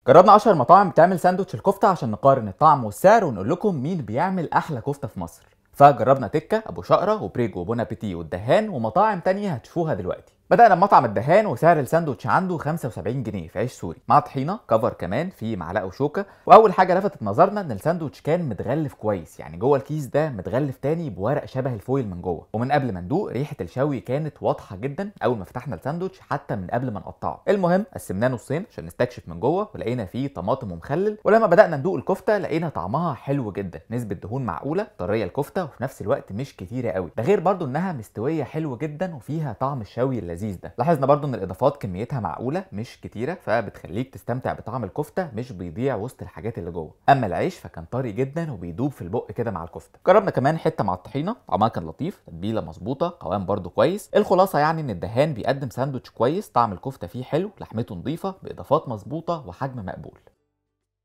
جربنا اشهر مطاعم بتعمل ساندوتش الكفته عشان نقارن الطعم والسعر ونقول لكم مين بيعمل احلى كفته في مصر. فجربنا تكه، ابو شقره، وبريجو، وبون ابيتي، والدهان، ومطاعم تانية هتشوفوها دلوقتي. بدأنا بمطعم الدهان وسعر الساندوتش عنده 75 جنيه في عيش سوري مع طحينه كفر كمان في معلقه وشوكه. واول حاجه لفتت نظرنا ان الساندوتش كان متغلف كويس، يعني جوه الكيس ده متغلف تاني بورق شبه الفويل من جوه. ومن قبل ما ندوق ريحه الشوي كانت واضحه جدا اول ما فتحنا الساندوتش حتى من قبل ما نقطعه. المهم قسمناه نصين عشان نستكشف من جوه، ولقينا فيه طماطم ومخلل. ولما بدأنا ندوق الكفته لقينا طعمها حلو جدا، نسبه دهون معقوله، طريه الكفته وفي نفس الوقت مش كتيره قوي. ده غير برضو انها مستويه حلو جدا وفيها طعم الشوي اللذيذ ده. لاحظنا برضو ان الاضافات كميتها معقوله مش كتيره، فبتخليك تستمتع بطعم الكفته مش بيضيع وسط الحاجات اللي جوه. اما العيش فكان طري جدا وبيدوب في البق كده مع الكفته. جربنا كمان حته مع الطحينه، طعمها كان لطيف، تتبيله مظبوطه، قوام برضو كويس. الخلاصه يعني ان الدهان بيقدم ساندوتش كويس، طعم الكفته فيه حلو، لحمته نظيفه، باضافات مظبوطه، وحجم مقبول.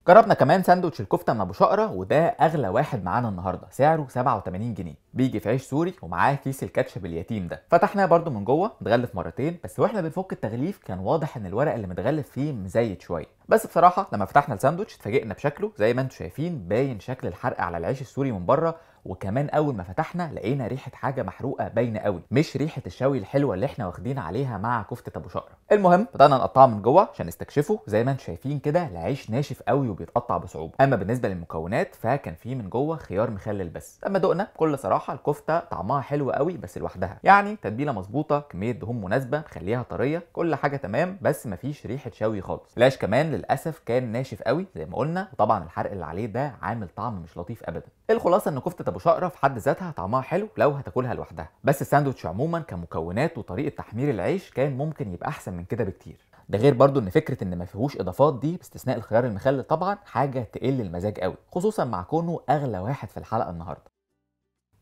جربنا كمان ساندوتش الكفته من ابو شقره، وده اغلى واحد معانا النهارده، سعره 87 جنيه. بيجي في عيش سوري ومعاه كيس الكاتشب اليتيم ده. فتحناه برده من جوه، متغلف مرتين بس، واحنا بنفك التغليف كان واضح ان الورق اللي متغلف فيه مزيت شويه. بس بصراحه لما فتحنا الساندوتش اتفاجئنا بشكله، زي ما انتم شايفين باين شكل الحرق على العيش السوري من بره. وكمان اول ما فتحنا لقينا ريحه حاجه محروقه باينه قوي، مش ريحه الشوي الحلوه اللي احنا واخدين عليها مع كفته ابو شقره. المهم بدانا نقطعه من جوه عشان نستكشفه. زي ما انتم شايفين كده العيش ناشف قوي وبيتقطع بصعوبه. اما بالنسبه للمكونات فكان فيه من جوه خيار مخلل بس. لما دقنا بكل صراحه الكفته طعمها حلو قوي بس لوحدها، يعني تتبيله مظبوطه، كميه دهون مناسبه مخليها طريه، كل حاجه تمام، بس مفيش ريحه شوي خالص. العيش كمان للاسف كان ناشف قوي زي ما قلنا، وطبعا الحرق اللي عليه ده عامل طعم مش لطيف ابدا. الخلاصه ان كفته ابو شقره في حد ذاتها طعمها حلو لو هتاكلها لوحدها، بس الساندوتش عموما كمكونات وطريقه تحمير العيش كان ممكن يبقى احسن من كده بكتير. ده غير برضو ان فكره ان ما فيهوش اضافات دي باستثناء الخيار المخلل طبعا حاجه تقل المزاج قوي، خصوصا مع كونه اغلى واحد في الحلقه النهارده.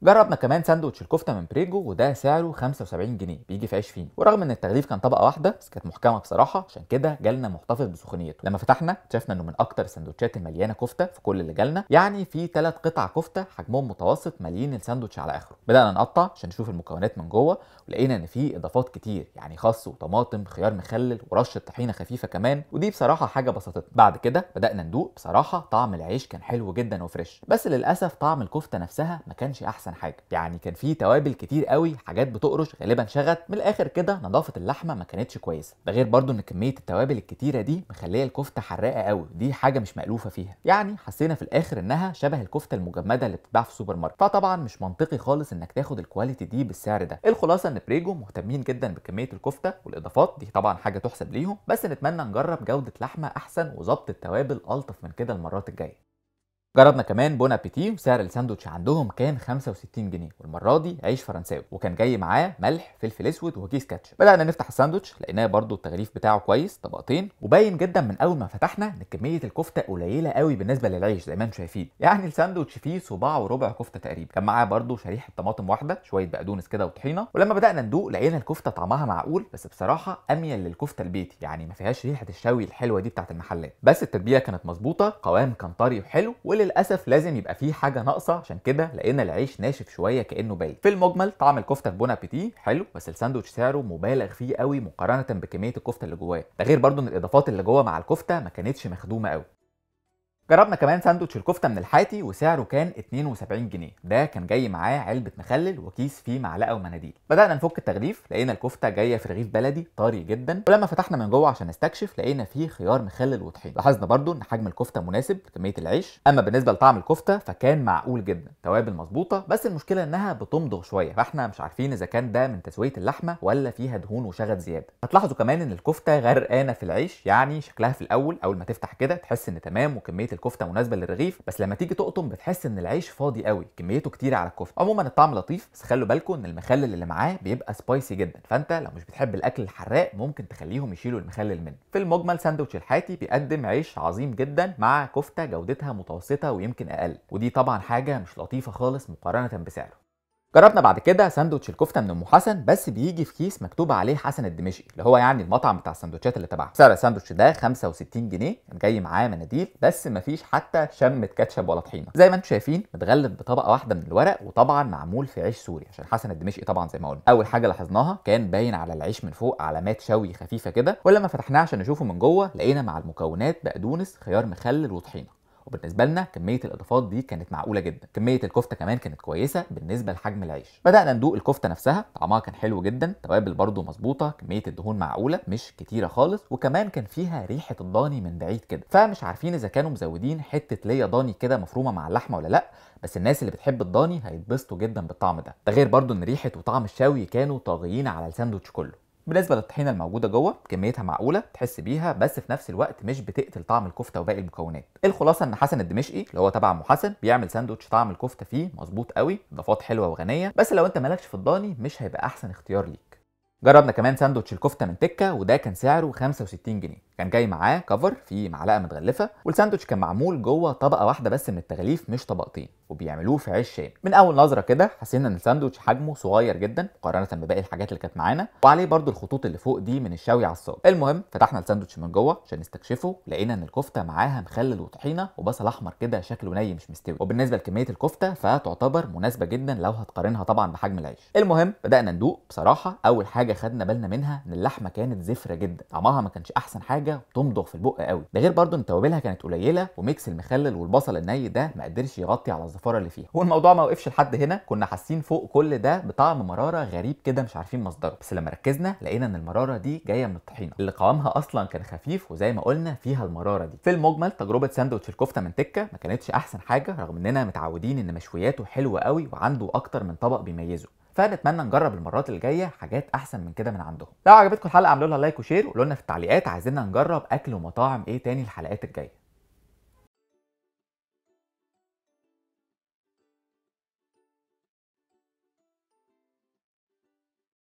جربنا كمان ساندوتش الكفته من بريجو، وده سعره 75 جنيه، بيجي في عيش فين. ورغم ان التغليف كان طبقه واحده بس كانت محكمه بصراحه، عشان كده جالنا محتفظ بسخونيته. لما فتحنا اكتشفنا انه من اكتر السندوتشات المليانه كفته في كل اللي جالنا، يعني في 3 قطع كفته حجمهم متوسط مالين الساندوتش على اخره. بدانا نقطع عشان نشوف المكونات من جوه، ولقينا ان في اضافات كتير، يعني خس وطماطم، خيار مخلل، ورشه طحينه خفيفه كمان، ودي بصراحه حاجه بسطتنا. بعد كده بدانا ندوق. بصراحه طعم العيش كان حلو جدا وفريش، بس للاسف طعم الكفته نفسها ما كانش احسن حاجه، يعني كان فيه توابل كتير قوي، حاجات بتقرش غالبا شغت. من الاخر كده نظافه اللحمه ما كانتش كويسه. ده غير برضو ان كميه التوابل الكتيره دي مخليه الكفته حراقه قوي، دي حاجه مش مألوفه فيها. يعني حسينا في الاخر انها شبه الكفته المجمده اللي بتتباع في السوبر ماركت، فطبعا مش منطقي خالص انك تاخد الكواليتي دي بالسعر ده. الخلاصه ان بريجو مهتمين جدا بكميه الكفته والاضافات دي، طبعا حاجه تحسب ليهم، بس نتمنى نجرب جوده لحمه احسن وظبط التوابل الطف من كده المرات الجايه. جربنا كمان بون ابيتي، وسعر الساندوتش عندهم كان 65 جنيه، والمره دي عيش فرنساوي، وكان جاي معاه ملح، فلفل اسود، وكيس كاتشب. بدانا نفتح الساندوتش لقيناه برده التغليف بتاعه كويس، طبقتين، وباين جدا من اول ما فتحنا ان كميه الكفته قليله قوي بالنسبه للعيش زي ما انتم شايفين. يعني الساندوتش فيه صباع وربع كفته تقريبا. كان معاه برده شريحه طماطم واحده، شويه بقدونس كده وطحينه. ولما بدانا ندوق لقينا الكفته طعمها معقول، بس بصراحه اميل للكفته البيتي، يعني ما فيهاش ريحه الشوي الحلوه دي بتاعت المحلات. بس التتبيله كانت مظبوطه، قوام كان طري وحلو، وللاسف لازم يبقى فيه حاجه ناقصه، عشان كده لقينا العيش ناشف شويه كانه باين. في المجمل طعم الكفته في بون ابيتي حلو، بس الساندوتش سعره مبالغ فيه قوي مقارنه بكميه الكفته اللي جواه. ده غير برضو ان الاضافات اللي جوه مع الكفته ما كانتش مخدومه قوي. جربنا كمان ساندوتش الكفته من الحاتي، وسعره كان 72 جنيه. ده كان جاي معاه علبه مخلل وكيس فيه معلقه ومناديل. بدانا نفك التغليف لقينا الكفته جايه في رغيف بلدي طري جدا، ولما فتحنا من جوه عشان نستكشف لقينا فيه خيار مخلل وطحين. لاحظنا برضو ان حجم الكفته مناسب لكميه العيش. اما بالنسبه لطعم الكفته فكان معقول جدا، توابل مظبوطه، بس المشكله انها بتمضغ شويه، فاحنا مش عارفين اذا كان ده من تسويه اللحمه ولا فيها دهون وشغط زياده. هتلاحظوا كمان ان الكفته غرقانه في العيش، يعني شكلها في الاول اول ما تفتح كده تحس ان تمام وكميه الكفته مناسبه للرغيف، بس لما تيجي تقطم بتحس ان العيش فاضي قوي، كميته كتيره على الكفته. عموما الطعم لطيف، بس خلوا بالكم ان المخلل اللي معاه بيبقى سبايسي جدا، فانت لو مش بتحب الاكل الحراق ممكن تخليهم يشيلوا المخلل منه. في المجمل ساندوتش الحاتي بيقدم عيش عظيم جدا مع كفته جودتها متوسطه ويمكن اقل، ودي طبعا حاجه مش لطيفه خالص مقارنه بسعره. جربنا بعد كده ساندوتش الكفته من ام حسن، بس بيجي في كيس مكتوب عليه حسن الدمشقي، اللي هو يعني المطعم بتاع السندوتشات اللي تبعه. سعر الساندوتش ده 65 جنيه، كان جاي معاه مناديل بس مفيش حتى شمه كاتشب ولا طحينه. زي ما انتم شايفين متغلف بطبقه واحده من الورق، وطبعا معمول في عيش سوري عشان حسن الدمشقي طبعا زي ما قلنا. اول حاجه لاحظناها كان باين على العيش من فوق علامات شوي خفيفه كده، ولما فتحناه عشان نشوفه من جوه لقينا مع المكونات بقدونس، خيار مخلل، وطحينه. وبالنسبه لنا كميه الاضافات دي كانت معقوله جدا. كميه الكفته كمان كانت كويسه بالنسبه لحجم العيش. بدانا ندوق الكفته نفسها، طعمها كان حلو جدا، توابل برده مظبوطه، كميه الدهون معقوله مش كتيره خالص، وكمان كان فيها ريحه الضاني من بعيد كده. فمش عارفين اذا كانوا مزودين حته ليا ضاني كده مفرومه مع اللحمه ولا لا، بس الناس اللي بتحب الضاني هيتبسطوا جدا بالطعم ده غير برده ان ريحه وطعم الشوي كانوا طاغيين على الساندوتش كله. بالنسبه للطحينه الموجوده جوه كميتها معقوله تحس بيها، بس في نفس الوقت مش بتقتل طعم الكفته وباقي المكونات. الخلاصه ان حسن الدمشقي اللي هو تبع ام حسن بيعمل ساندوتش طعم الكفته فيه مظبوط قوي، اضافات حلوه وغنيه، بس لو انت مالكش في الضاني مش هيبقى احسن اختيار ليك. جربنا كمان ساندوتش الكفته من تكه، وده كان سعره 65 جنيه، كان جاي معاه كفر فيه معلقه متغلفه، والساندوتش كان معمول جوه طبقه واحده بس من التغليف مش طبقتين، وبيعملوه في عيش شام. من اول نظره كده حسينا ان الساندوتش حجمه صغير جدا مقارنه بباقي الحاجات اللي كانت معانا، وعليه برده الخطوط اللي فوق دي من الشوي على الصاج. المهم فتحنا الساندوتش من جوه عشان نستكشفه، لقينا ان الكفته معاها مخلل وطحينه وبصل احمر كده شكله ني مش مستوي، وبالنسبه لكميه الكفته فتعتبر مناسبه جدا لو هتقارنها طبعا بحجم العيش. المهم بدانا ندوق. بصراحه اول حاجه خدنا بالنا منها ان اللحمه كانت زفره جدا، طعمها ما كانش احسن حاجه وتمضغ في البق قوي، ده غير برده ان توابلها كانت قليله، وميكس المخلل والبصل الني ده ما قدرش يغطي على الزفاره اللي فيها. والموضوع ما وقفش لحد هنا، كنا حاسين فوق كل ده بطعم مراره غريب كده مش عارفين مصدره، بس لما ركزنا لقينا ان المراره دي جايه من الطحينه اللي قوامها اصلا كان خفيف، وزي ما قلنا فيها المراره دي. في المجمل تجربه ساندوتش الكفته من تكه ما كانتش احسن حاجه، رغم اننا متعودين ان مشوياته حلوه قوي وعنده اكتر من طبق بيميزه، فنتمنى نجرب المرات الجايه حاجات احسن من كده من عندهم. لو عجبتكم الحلقه اعملوا لها لايك وشير، وقولوا لنا في التعليقات عايزيننا نجرب اكل ومطاعم ايه تاني الحلقات الجايه.